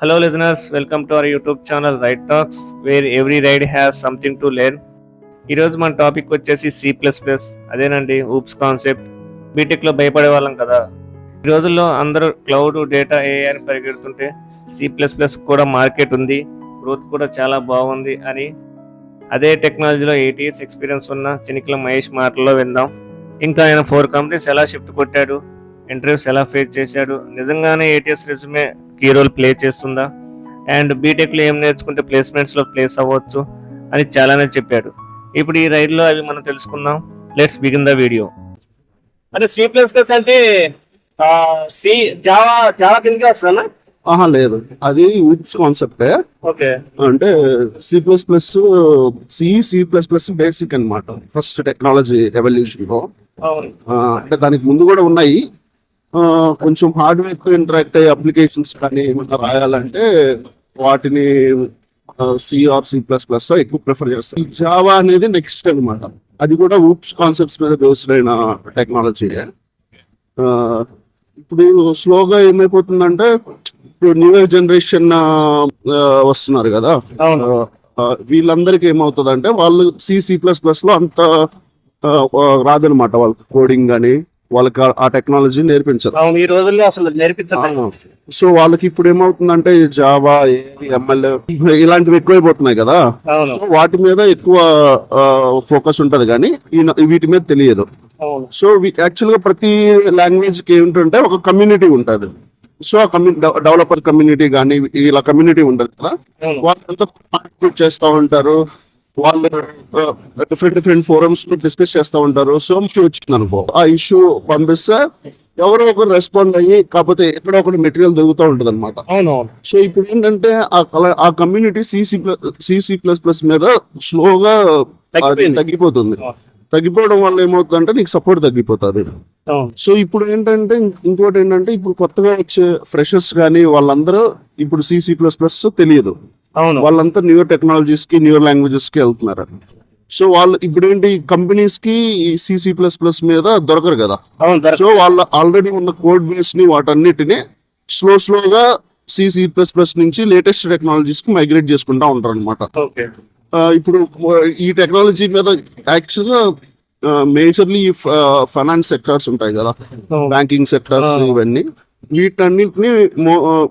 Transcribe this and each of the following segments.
Hello, listeners. Welcome to our YouTube channel Ride Talks, where every ride has something to learn. ఈరోజు మన topic వచ్చేసి C++. అదేనండి oops concept. బీటెక్లో భయపడే వాళ్ళం కదా. ఈ రోజుల్లో అందరూ క్లౌడ్, డేటా, ఏఐ అని పరిగెడుతుంటే C++ కూడా మార్కెట్ ఉంది, గ్రోత్ కూడా చాలా బాగుంది అని అదే టెక్నాలజీలో 8 years ఎక్స్పీరియన్స్ ఉన్న చినికిల మహేష్ మాటల్లో విందాం. ఇంకా ఆయన 4 కంపెనీస్ ఎలా షిఫ్ట్ కొట్టాడు, ఇంటర్వ్యూస్ ఎలా ఫేస్ చేశాడు, నిజంగానే 8 years resume key role play చేస్తుందా, అండ్ బీటెక్లో ఏం నేర్చుకుంటే ప్లేస్మెంట్స్లో ప్లేస్ అవ్వచ్చు అని చాలానే చెప్పాడు. ఇప్పుడు ఈ రైడ్లో అవి మనం తెలుసుకుందాం. Let's begin the video. అంటే C++ అంటే సి జావా జావా కిందకి వస్తుందా? లేదు, అది ఊప్స్ కాన్సెప్టే. ఓకే, అంటే C++ బేసిక్ అన్నమాట, ఫస్ట్ టెక్నాలజీ ఎవల్యూషన్ లో. అంటే దానికి ముందు కూడా ఉన్నాయి. కొంచెం హార్డ్వేర్ తో ఇంటరాక్ట్ అయ్యే అప్లికేషన్స్ కానీ ఏమన్నా రాయాలంటే వాటిని C++ లో ఎక్కువ ప్రిఫర్ చేస్తాం. ఈ జావా అనేది నెక్స్ట్ అన్నమాట. అది కూడా ఊప్స్ కాన్సెప్ట్స్ మీద బేస్డ్ అయిన టెక్నాలజీ. ఇప్పుడు స్లోగా ఏమైపోతుందంటే, ఇప్పుడు న్యూ జనరేషన్ వస్తున్నారు కదా, వీళ్ళందరికీ ఏమవుతుందంటే వాళ్ళు C++ లో అంత రాదనమాట, వాళ్ళకి కోడింగ్ కానీ వాళ్ళకి ఆ టెక్నాలజీ నేర్పించరు ఈ రోజుల్లో అసలు నేర్పించారు. సో వాళ్ళకి ఇప్పుడు ఏమవుతుందంటే జావా, ML ఇలాంటివి ఎక్కువైపోతున్నాయి కదా. సో వాటి మీద ఎక్కువ ఫోకస్ ఉంటది కానీ వీటి మీద తెలియదు. సో యాక్చువల్ గా ప్రతి లాంగ్వేజ్ కి ఏమిటంటే ఒక కమ్యూనిటీ ఉంటది. సో ఆ డెవలపర్ కమ్యూనిటీ కానీ ఇలా కమ్యూనిటీ ఉంటది కదా, వాళ్ళంతా పార్టిసిపేట్ చేస్తూ ఉంటారు. వాళ్ళు డిఫరెంట్ ఫోరమ్స్ డిస్కస్ చేస్తూ ఉంటారు. సో ఇష్యూ వచ్చింది అనుకో, ఆ ఇష్యూ పంపిస్తే ఎవరో ఒకరు రెస్పాండ్ అయ్యి, కాకపోతే ఎక్కడో ఒకటి మెటీరియల్ దొరుకుతూ ఉంటది అనమాట. సో ఇప్పుడు ఏంటంటే ఆ కమ్యూనిటీ C++ మీద స్లోగా తగ్గిపోతుంది. తగ్గిపోవడం వల్ల ఏమవుతుందంటే నీకు సపోర్ట్ తగ్గిపోతుంది. సో ఇప్పుడు ఏంటంటే ఇంకోటి ఏంటంటే, ఇప్పుడు కొత్తగా వచ్చే ఫ్రెషర్స్ కానీ వాళ్ళందరూ ఇప్పుడు C++ తెలియదు. వాళ్ళంతా న్యూ టెక్నాలజీస్ కి, న్యూ లాంగ్వేజెస్ కి వెళ్తున్నారు. సో వాళ్ళు ఇప్పుడు ఏంటి, కంపెనీస్ కి C++ మీద దొరకరు కదా. సో వాళ్ళ ఆల్రెడీ ఉన్న కోడ్ బేస్ ని వాటన్నిటిని స్లోగా C++ నుంచి లేటెస్ట్ టెక్నాలజీస్ కి మైగ్రేట్ చేసుకుంటా ఉంటారు అనమాట. ఇప్పుడు ఈ టెక్నాలజీ మీద యాక్చువల్గా మేజర్లీ ఫైనాన్స్ సెక్టార్స్ ఉంటాయి కదా, బ్యాంకింగ్ సెక్టర్, ఇవన్నీ వీటన్నిటిని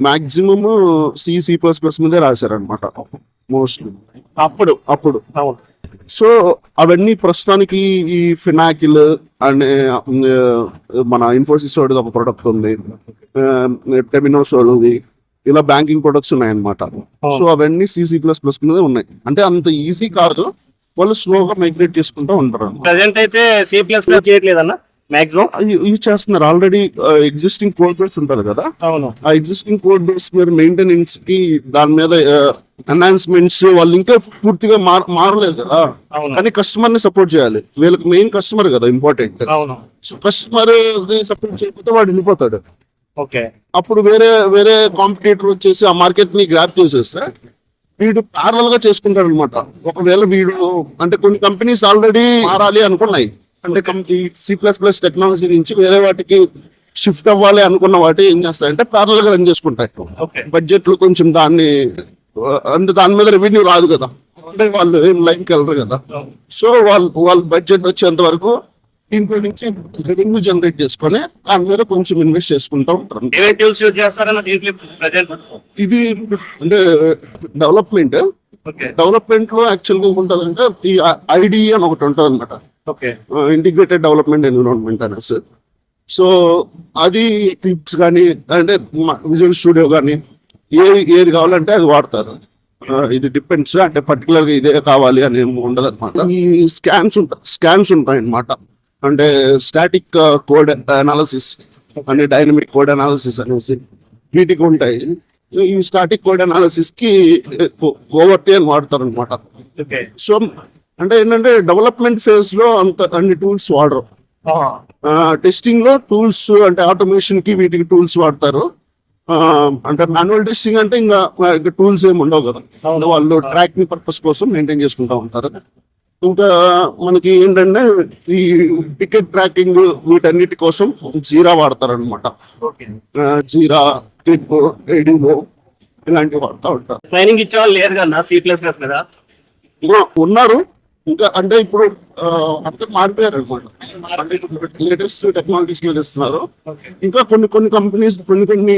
మాక్సిమం C++ మీదే రాశారనమాట మోస్ట్లీ అప్పుడు. సో అవన్నీ ప్రస్తుతానికి ఈ ఫినాకిల్ అనే మన ఇన్ఫోసిస్ వాడిది ఒక ప్రొడక్ట్ ఉంది, టెమినోస్ వాడిది, ఇలా బ్యాంకింగ్ ప్రొడక్ట్స్ ఉన్నాయన్నమాట. సో అవన్నీ C++ మీద ఉన్నాయి. అంటే అంత ఈజీ కాదు, వాళ్ళు స్లోగా మైగ్రేట్ చేసుకుంటూ ఉంటారు. ప్రెజెంట్ అయితే C++ చేయట్లేదన్న, మాక్సిమం యూజ్ చేస్తున్నారు. ఆల్రెడీ ఎగ్జిస్టింగ్ కోడ్ బేస్ ఉంటది కదా, ఆ ఎగ్జిస్టింగ్ కోడ్ బేస్ మీద మెయింటెనెన్స్ కి, దాని మీద ఎన్హాన్స్మెంట్స్ వాళ్ళు ఇంకా పూర్తిగా మారలేదు కదా. కానీ కస్టమర్ ని సపోర్ట్ చేయాలి, వీళ్ళకి మెయిన్ కస్టమర్ కదా ఇంపార్టెంట్. సో కస్టమర్ సపోర్ట్ చేయకపోతే వాడు వెళ్ళిపోతాడు. అప్పుడు వేరే కాంపిటీటర్ వచ్చేసి ఆ మార్కెట్ ని గ్రాప్ చేసేస్తే వీడు ప్యారల్ గా చేసుకుంటాడు అనమాట. ఒకవేళ వీడు అంటే కొన్ని కంపెనీస్ ఆల్రెడీ మారాలి అనుకున్నాయి, అంటే C++ టెక్నాలజీ నుంచి వేరే వాటికి షిఫ్ట్ అవ్వాలి అనుకున్న వాటి ఏం చేస్తాయంటే ప్యారల్ గా రన్ చేసుకుంటాయి. బడ్జెట్లు కొంచెం దాన్ని అంటే దాని మీద రెవెన్యూ రాదు కదా, అంటే వాళ్ళు ఏం లైన్కి వెళ్ళరు కదా. సో వాళ్ళు బడ్జెట్ వచ్చేంత వరకు ఇంట్లో నుంచి రెవెన్యూ జనరేట్ చేసుకొని దాని మీద కొంచెం ఇన్వెస్ట్ చేసుకుంటూ ఉంటారు. ఇవి అంటే డెవలప్మెంట్ లో యాక్చువల్గా ఉంటుంది అంటే ఈ IDE అని ఒకటి ఉంటుంది అనమాట, ఇంటిగ్రేటెడ్ డెవలప్మెంట్ ఎన్విరాన్మెంట్ అనేసి. సో అది టిప్స్ కానీ అంటే విజువల్ స్టూడియో కానీ ఏది కావాలంటే అది వాడతారు. ఇది డిపెండ్స్, అంటే పర్టికులర్ గా ఇదే కావాలి అని ఉండదు అనమాట. ఈ స్కాన్స్ ఉంటాయి అనమాట, అంటే స్టాటిక్ కోడ్ అనాలిసిస్ అని, డైనమిక్ కోడ్ అనాలిసిస్ అనేసి వీటికి ఉంటాయి. ఈ స్టాటిక్ కోడ్ అనాలిసిస్ కి కోవర్టీ అని వాడతారు అనమాట. సో అంటే ఏంటంటే డెవలప్మెంట్ ఫేజ్ లో అన్ని టూల్స్ వాడరు, టెస్టింగ్ లో టూల్స్ అంటే ఆటోమేషన్ కి వీటికి టూల్స్ వాడతారు. అంటే మాన్యువల్ టెస్టింగ్ అంటే ఇంకా టూల్స్ ఏమి ఉండవు కదా, వాళ్ళు ట్రాకింగ్ పర్పస్ కోసం మెయింటైన్ చేసుకుంటా ఉంటారు. ఇంకా మనకి ఏంటంటే ఈ టికెట్ ట్రాకింగ్ వీటన్నిటి కోసం జీరా వాడతారు అనమాట. జీరా, ట్రిప్, ఎడిగో ఇలాంటివి వాడుతూ ఉంటారు. ట్రైనింగ్ ఇచ్చే వాళ్ళు లేరు కదా C++ మీద. ఇంకా ఉన్నారు, ఇంకా అంటే ఇప్పుడు అందరూ మారిపోయారు అనమాట. అంటే లేటెస్ట్ టెక్నాలజీస్ మీద ఇస్తున్నారు. ఇంకా కొన్ని కంపెనీస్ కొన్ని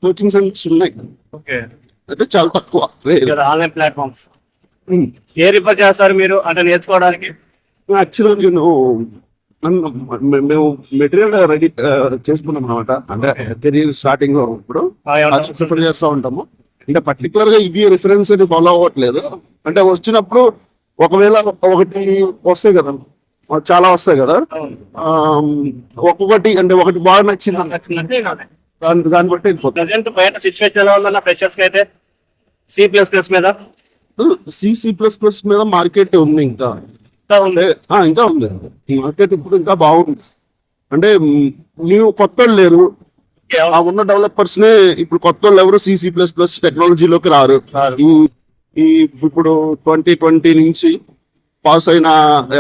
కోచింగ్ సెంటర్స్ ఉన్నాయి, ఓకే, అంటే చాలా తక్కువ. ఆన్లైన్ ప్లాట్ఫామ్స్ ఏ రిఫర్ చేస్తారు మీరు అంటే నేర్చుకోవడానికి? యాక్చువల్గా మేము మెటీరియల్ రెడీ చేసుకున్నాం అనమాట. అంటే కెరీర్ స్టార్టింగ్ లో ఇప్పుడు ప్రిఫర్ చేస్తూ ఉంటాము. అంటే పర్టికులర్ గా ఇది రిఫరెన్స్ అని ఫాలో అవ్వట్లేదు. అంటే వచ్చినప్పుడు ఒకవేళ ఒకటి వస్తాయి కదా, చాలా వస్తాయి కదా, ఒక్కొక్కటి అంటే ఒకటి బాగా నచ్చిందంటే దాన్ని బట్టి వెళ్ళిపోతుంది. ప్రజెంట్ బయట సిచ్యువేషన్ ఎలా ఉందన్న ఫ్రెషర్స్ కి అయితే C++ మీద? C++ మీద మార్కెట్ ఉంది, ఇంకా ఉంది. ఇంకా ఉంది మార్కెట్. ఇప్పుడు ఇంకా బాగుంది. అంటే నీవు కొత్త లేరు, ఆ ఉన్న డెవలపర్స్ నే ఇప్పుడు కొత్త వాళ్ళు ఎవరు C++ టెక్నాలజీలోకి రారు. ఈ ఇప్పుడు 2020 నుంచి పాస్ అయిన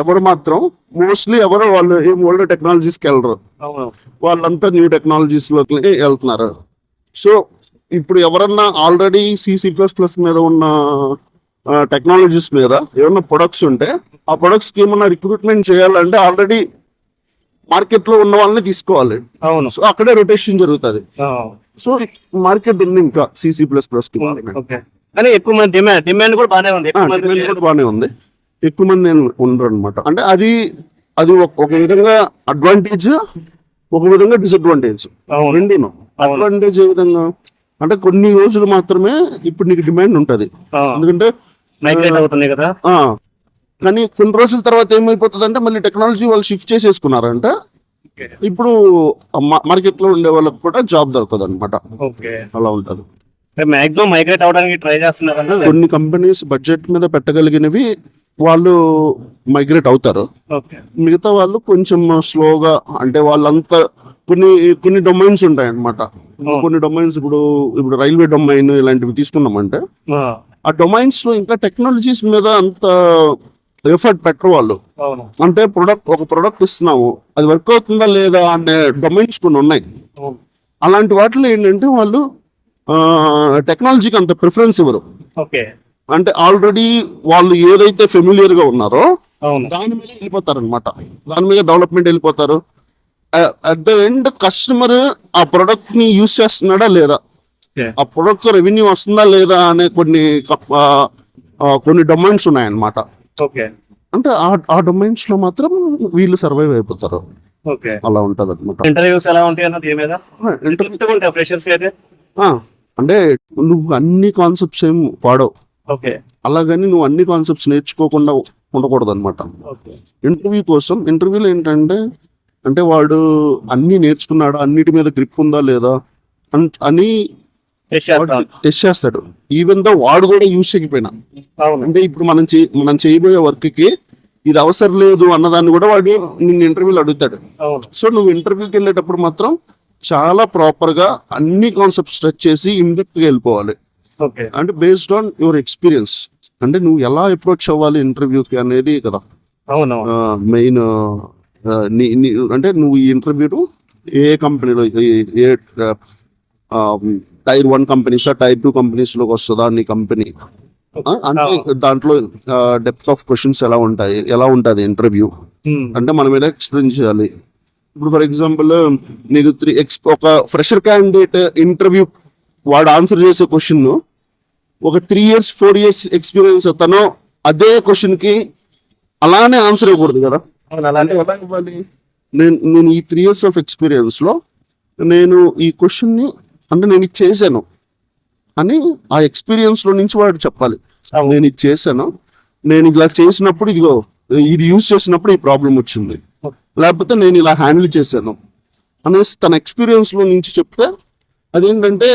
ఎవరు మాత్రం మోస్ట్లీ ఎవరు వాళ్ళు ఏం ఓల్డ్ టెక్నాలజీస్కి వెళ్ళరు, వాళ్ళంతా న్యూ టెక్నాలజీస్ లోకి వెళ్తున్నారు. సో ఇప్పుడు ఎవరన్నా ఆల్రెడీ C++ మీద ఉన్న టెక్నాలజీస్ మీద ఏమన్నా ప్రొడక్ట్స్ ఉంటే ఆ ప్రొడక్ట్స్ కి ఏమన్నా రిక్రూట్మెంట్ చేయాలంటే ఆల్రెడీ మార్కెట్ లో ఉన్న వాళ్ళని తీసుకోవాలి. అవును, సో అక్కడే రొటేషన్ జరుగుతుంది. సో మార్కెట్ ఉంది ఇంకా C++ కి. కానీ ఎక్కువ మంది డిమాండ్ కూడా బాగానే ఉంది. ఎక్కువ మంది ఉండరు అనమాట. అంటే అది ఒక విధంగా అడ్వాంటేజ్, ఒక విధంగా డిసడ్వాంటేజ్ రెండును. అడ్వాంటేజ్ ఏ విధంగా అంటే కొన్ని రోజులు మాత్రమే ఇప్పుడు నీకు డిమాండ్ ఉంటది, ఎందుకంటే మైగ్రేట్ అవుతుంది కదా. కానీ కొన్ని రోజుల తర్వాత ఏమైపోతుంది అంటే మళ్ళీ టెక్నాలజీ వాళ్ళు షిఫ్ట్ చేసేసుకున్నారంటే ఇప్పుడు మార్కెట్ లో ఉండే వాళ్ళకి కూడా జాబ్ దొరకదు అనమాట. అలా ఉంటది. మాక్సిమం మైగ్రేట్ అవడానికి ట్రై చేస్తున్నారు. కొన్ని కంపెనీస్ బడ్జెట్ మీద పెట్టగలిగినవి వాళ్ళు మైగ్రేట్ అవుతారు, మిగతా వాళ్ళు కొంచెం స్లోగా. అంటే వాళ్ళంతా కొన్ని డొమైన్స్ ఉంటాయి అనమాట. కొన్ని డొమైన్స్ ఇప్పుడు రైల్వే డొమైన్ ఇలాంటివి తీసుకున్నామంటే ఆ డొమైన్స్ లో ఇంకా టెక్నాలజీస్ మీద అంత ఎఫర్ట్ పెట్టరు వాళ్ళు. అంటే ఒక ప్రొడక్ట్ ఇస్తున్నాము, అది వర్క్ అవుతుందా లేదా అనే డొమైన్స్ కొన్ని ఉన్నాయి. అలాంటి వాటిలో ఏంటంటే వాళ్ళు టెక్నాలజీకి అంత ప్రిఫరెన్స్ ఇవ్వరు. అంటే ఆల్రెడీ వాళ్ళు ఏదైతే ఫెమిలియర్ గా ఉన్నారో దాని మీద వెళ్ళిపోతారు అనమాట, దాని మీద డెవలప్మెంట్ వెళ్ళిపోతారు. అట్ ద ఎండ్ కస్టమర్ ఆ ప్రొడక్ట్ ని యూజ్ చేస్తున్నాడా లేదా, ఆ ప్రొడక్ట్ రెవెన్యూ వస్తుందా లేదా అనే కొన్ని డొమైన్స్ ఉన్నాయన్నమాట. అంటే ఆ డొమైన్స్ లో మాత్రం వీళ్ళు సర్వైవ్ అయిపోతారు. అలా ఉంటది అనమాట. ఇంటర్వ్యూస్ ఎలా ఉంటాయి అన్నది మీద ఫ్రెషర్స్ అయితే అంటే నువ్వు అన్ని కాన్సెప్ట్స్ ఏం వాడవు, అలాగని నువ్వు అన్ని కాన్సెప్ట్స్ నేర్చుకోకుండా ఉండకూడదు అనమాట. ఇంటర్వ్యూలో ఏంటంటే అంటే వాడు అన్ని నేర్చుకున్నాడా, అన్నిటి మీద గ్రిప్ ఉందా లేదా అని టెస్ట్ చేస్తాడు. ఈవెన్ దో వాడు కూడా యూజ్ చేయకపోయినా. అంటే ఇప్పుడు మనం చేయబోయే వర్క్ కి ఇది అవసరం లేదు అన్నదాన్ని కూడా వాడు నిన్ను ఇంటర్వ్యూలో అడుగుతాడు. సో నువ్వు ఇంటర్వ్యూకి వెళ్ళేటప్పుడు మాత్రం చాలా ప్రాపర్ గా అన్ని కాన్సెప్ట్స్ స్ట్రెచ్ చేసి ఇన్డెప్త్ గా వెళ్ళిపోవాలి. అంటే బేస్డ్ ఆన్ యువర్ ఎక్స్పీరియన్స్, అంటే నువ్వు ఎలా అప్రోచ్ అవ్వాలి ఇంటర్వ్యూకి అనేది కదా మెయిన్. అంటే నువ్వు ఈ ఇంటర్వ్యూ ఏ కంపెనీలో, ఏ టైర్ 1 కంపెనీస్, టైర్ 2 కంపెనీస్ లోకి వస్తుందా నీ కంపెనీ, అంటే దాంట్లో డెప్త్ ఆఫ్ క్వశ్చన్స్ ఎలా ఉంటుంది ఇంటర్వ్యూ అంటే మన మీద ఎక్స్ప్లెయిన్ చేయాలి. ఇప్పుడు ఫర్ ఎగ్జాంపుల్ నీకు ఒక ఫ్రెషర్ క్యాండిడేట్ ఇంటర్వ్యూ వాడు ఆన్సర్ చేసే క్వశ్చన్ ఒక 3 years 4 years ఎక్స్పీరియన్స్ తను అదే క్వశ్చన్ కి అలానే ఆన్సర్ ఇవ్వకూడదు కదా. అంటే ఎలా ఇవ్వాలి, నేను ఈ 3 years ఆఫ్ ఎక్స్పీరియన్స్ లో నేను ఈ క్వశ్చన్ ని అంటే నేను ఇది చేశాను అని ఆ ఎక్స్పీరియన్స్ లో నుంచి వాడు చెప్పాలి. నేను ఇది చేశాను, నేను ఇలా చేసినప్పుడు ఇది యూజ్ చేసినప్పుడు ఈ ప్రాబ్లం వచ్చింది, లేకపోతే నేను ఇలా హ్యాండిల్ చేశాను అనేసి తన ఎక్స్పీరియన్స్ లో నుంచి చెప్తే అదేంటంటే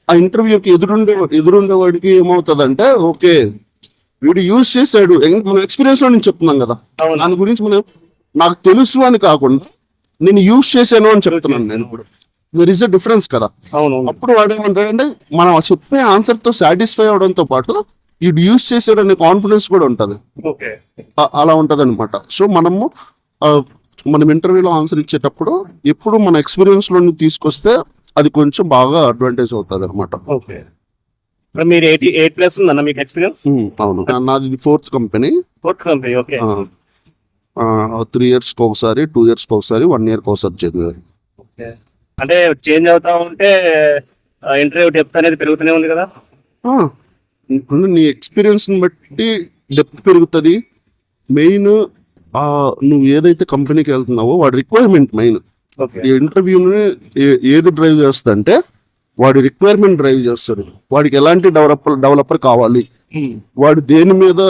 ఆ ఇంటర్వ్యూకి ఎదురుండేవాడికి ఏమవుతుందంటే ఓకే వీడు యూజ్ చేశాడు, మన ఎక్స్పీరియన్స్ లో నేను చెప్తున్నాం కదా, దాని గురించి నాకు తెలుసు అని కాకుండా నేను యూజ్ చేశాను అని చెప్తున్నాను. నేను ఇప్పుడు దర్ ఇస్ అ డిఫరెన్స్ కదా. అప్పుడు వాడు ఏమంటాడంటే మనం చెప్పే ఆన్సర్ తో సాటిస్ఫై అవడంతో పాటు ఇది యూజ్ చేసాడు అనే కాన్ఫిడెన్స్ కూడా ఉంటది. అలా ఉంటది అనమాట. సో మనం ఇంటర్వ్యూలో ఆన్సర్ ఇచ్చేటప్పుడు ఎప్పుడు మన ఎక్స్పీరియన్స్ లో తీసుకొస్తే అది కొంచెం బాగా అడ్వాంటేజ్ అవుతుంది అనమాట. ఇప్పుడు మీరు 8+ ఉందన్న మీకు ఎక్స్పీరియన్స్? అవును, నాది ఇది 4th company. 4th company. Okay. 3 years ఒకసారి, 2 years ఒకసారి, 1 year ఒకసారి చేంజ్. అంటే చేంజ్ అవుతా ఉంటే ఇంటర్వ్యూ డెప్త్ అనేది పెరుగుతూనే ఉంది కదా? నీ ఎక్స్పీరియన్స్ ని బట్టి డెప్త్ పెరుగుతుంది. మెయిన్ నువ్వు ఏదైతే కంపెనీకి వెళ్తున్నావో వాడి రిక్వైర్మెంట్ మెయిన్. ఇంటర్వ్యూని ఏది డ్రైవ్ చేస్తుంది అంటే వాడి రిక్వైర్మెంట్ డ్రైవ్ చేస్తాడు. వాడికి ఎలాంటి డెవలపర్ కావాలి, వాడు దేని మీద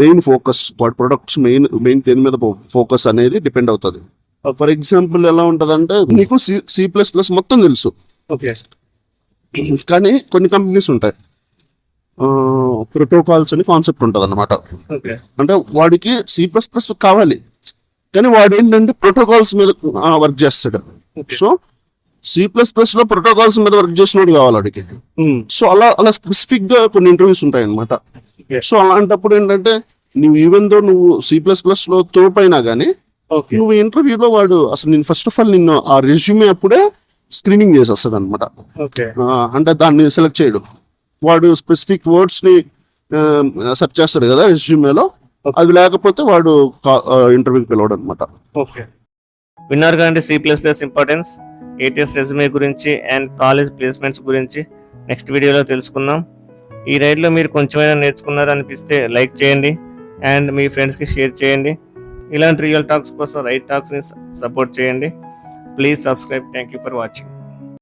మెయిన్ ఫోకస్, వాడి ప్రొడక్ట్స్ మెయిన్ దేని మీద ఫోకస్ అనేది డిపెండ్ అవుతుంది. ఫర్ ఎగ్జాంపుల్ ఎలా ఉంటది అంటే నీకు C++ మొత్తం తెలుసు, కానీ కొన్ని కంపెనీస్ ఉంటాయి ప్రోటోకాల్స్ అని కాన్సెప్ట్ ఉంటుంది అన్నమాట. అంటే వాడికి C++ కావాలి, కానీ వాడు ఏంటంటే ప్రోటోకాల్స్ మీద వర్క్ చేస్తాడు. సో C++ లో ప్రోటోకాల్స్ మీద వర్క్ చేసినోడు కావాలి వాడికి. సో అలా స్పెసిఫిక్ గా కొన్ని ఇంటర్వ్యూస్ ఉంటాయి అన్నమాట. సో అలాంటప్పుడు ఏంటంటే నువ్వు ఈవెన్ దో నువ్వు C++ లో తోపైనా కానీ నువ్వు ఇంటర్వ్యూలో వాడు అసలు నేను ఫస్ట్ ఆఫ్ ఆల్ నిన్ను ఆ రెజ్యూమే అప్పుడే స్క్రీనింగ్ చేసేస్తాడు అనమాట. అంటే దాన్ని సెలెక్ట్ చేయడు, వాడు స్పెసిఫిక్ వర్డ్స్ ని సెర్చ్ చేస్తాడు కదా రెజ్యూమేలో, అది లేకపోతే వాడు ఇంటర్వ్యూకి పిలవడు అనమాట. విన్నారు కదండి C++ ఇంపార్టెన్స్, ATS రెజ్యూమే గురించి అండ్ కాలేజ్ ప్లేస్మెంట్స్ గురించి నెక్స్ట్ వీడియోలో తెలుసుకుందాం. ఈ రైడ్లో మీరు కొంచెమైనా నేర్చుకున్నారు అనిపిస్తే లైక్ చేయండి అండ్ మీ ఫ్రెండ్స్కి షేర్ చేయండి. ఇలాంటి రియల్ టాక్స్ కోసం రైట్ టాక్స్ని సపోర్ట్ చేయండి. Please subscribe. Thank you for watching.